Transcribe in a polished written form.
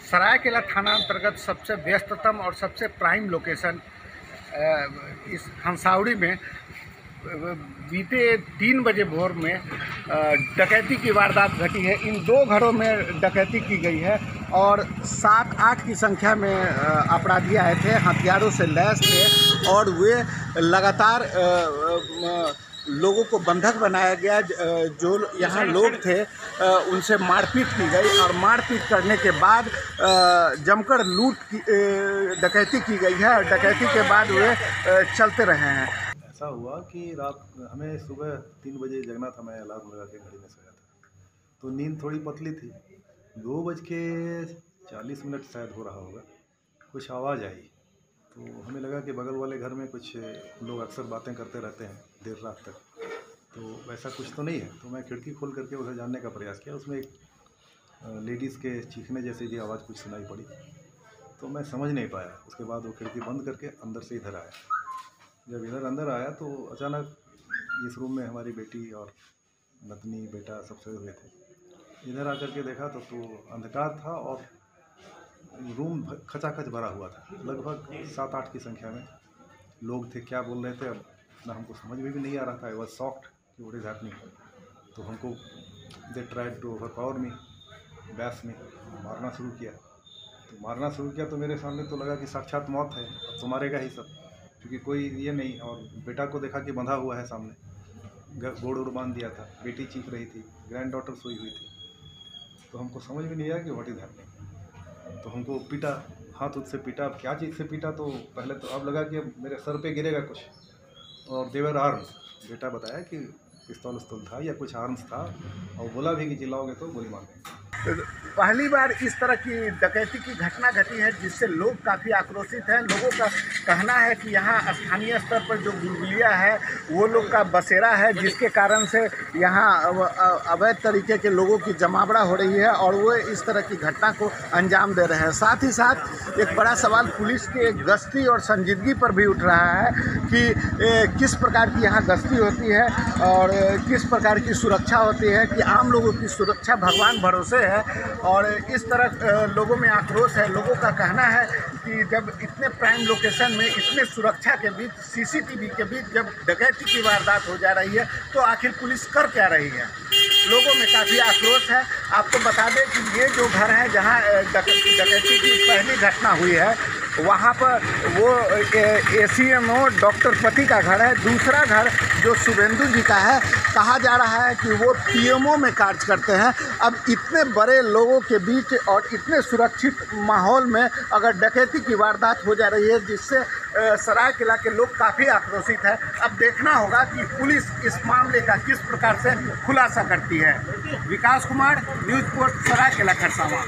सरायकेला थाना अंतर्गत सबसे व्यस्ततम और सबसे प्राइम लोकेशन इस हंसावड़ी में बीते 3 बजे भोर में डकैती की वारदात घटी है। इन 2 घरों में डकैती की गई है और 7-8 की संख्या में अपराधी आए थे, हथियारों से लैस थे और वे लगातार लोगों को बंधक बनाया गया। जो यहाँ लोग थे उनसे मारपीट की गई और मारपीट करने के बाद जमकर डकैती की गई है और डकैती के बाद वे चलते रहे हैं। ऐसा हुआ कि रात हमें सुबह 3 बजे जगना था। मैं अलार्म लगा के घड़ी में सोया था तो नींद थोड़ी पतली थी। 2:40 शायद हो रहा होगा, कुछ आवाज़ आई तो हमें लगा कि बगल वाले घर में कुछ लोग अक्सर बातें करते रहते हैं देर रात तक, तो वैसा कुछ तो नहीं है। तो मैं खिड़की खोल करके उधर जानने का प्रयास किया। उसमें एक लेडीज़ के चीखने जैसी भी आवाज़ कुछ सुनाई पड़ी तो मैं समझ नहीं पाया। उसके बाद वो खिड़की बंद करके अंदर से इधर आया। जब इधर अंदर आया तो अचानक इस रूम में हमारी बेटी और नतनी बेटा सब सोए हुए थे। इधर आकर के देखा तो अंधकार था और रूम खचाखच भरा हुआ था। लगभग 7-8 की संख्या में लोग थे। क्या बोल रहे थे अब ना हमको समझ में भी नहीं आ रहा था। आई वाज शॉक्ड कि व्हाट इज हैपनिंग। तो हमको दे ट्राइड टू ओवरपावर मी, बैस में मारना शुरू किया। तो मेरे सामने तो लगा कि साक्षात मौत है, अब तो मारेगा ही सब, क्योंकि कोई ये नहीं। और बेटा को देखा कि बंधा हुआ है सामने, गोड़ उड़ बांध दिया था। बेटी चीख रही थी, ग्रैंड डॉटर सोई हुई थी। तो हमको समझ में नहीं आया कि व्हाट इज हैपनिंग। तो हमको पीटा, हाथ उससे पीटा। अब क्या चीज़ से पीटा तो पहले तो अब लगा कि अब मेरे सर पे गिरेगा कुछ, और देवर आर्म्स। बेटा बताया कि पिस्तौल था या कुछ आर्म्स था, और बोला भी कि चिल्लाओगे तो गोली मार देंगे। पहली बार इस तरह की डकैती की घटना घटी है जिससे लोग काफ़ी आक्रोशित हैं। लोगों का कहना है कि यहाँ स्थानीय स्तर पर जो गुलगुलिया है वो लोग का बसेरा है, जिसके कारण से यहाँ अवैध तरीके के लोगों की जमावड़ा हो रही है और वो इस तरह की घटना को अंजाम दे रहे हैं। साथ ही साथ एक बड़ा सवाल पुलिस के गश्ती और संजीदगी पर भी उठ रहा है कि किस प्रकार की यहाँ गश्ती होती है और किस प्रकार की सुरक्षा होती है, कि आम लोगों की सुरक्षा भगवान भरोसे है। और इस तरह लोगों में आक्रोश है। लोगों का कहना है कि जब इतने प्राइम लोकेशन में इतने सुरक्षा के बीच, सीसीटीवी के बीच जब डकैती की वारदात हो जा रही है तो आखिर पुलिस कर क्या रही है। लोगों में काफ़ी आक्रोश है। आपको बता दें कि ये जो घर है जहां डकैती की पहली घटना हुई है, वहाँ पर वो ACMO डॉक्टर पति का घर है। दूसरा घर जो शुभेंदु जी का है, कहा जा रहा है कि वो PMO में कार्य करते हैं। अब इतने बड़े लोगों के बीच और इतने सुरक्षित माहौल में अगर डकैती की वारदात हो जा रही है जिससे सरायकेला के लोग काफ़ी आक्रोशित है। अब देखना होगा कि पुलिस इस मामले का किस प्रकार से खुलासा करती है। विकास कुमार, न्यूज़ पोस्ट, सरायकेला खरसावां।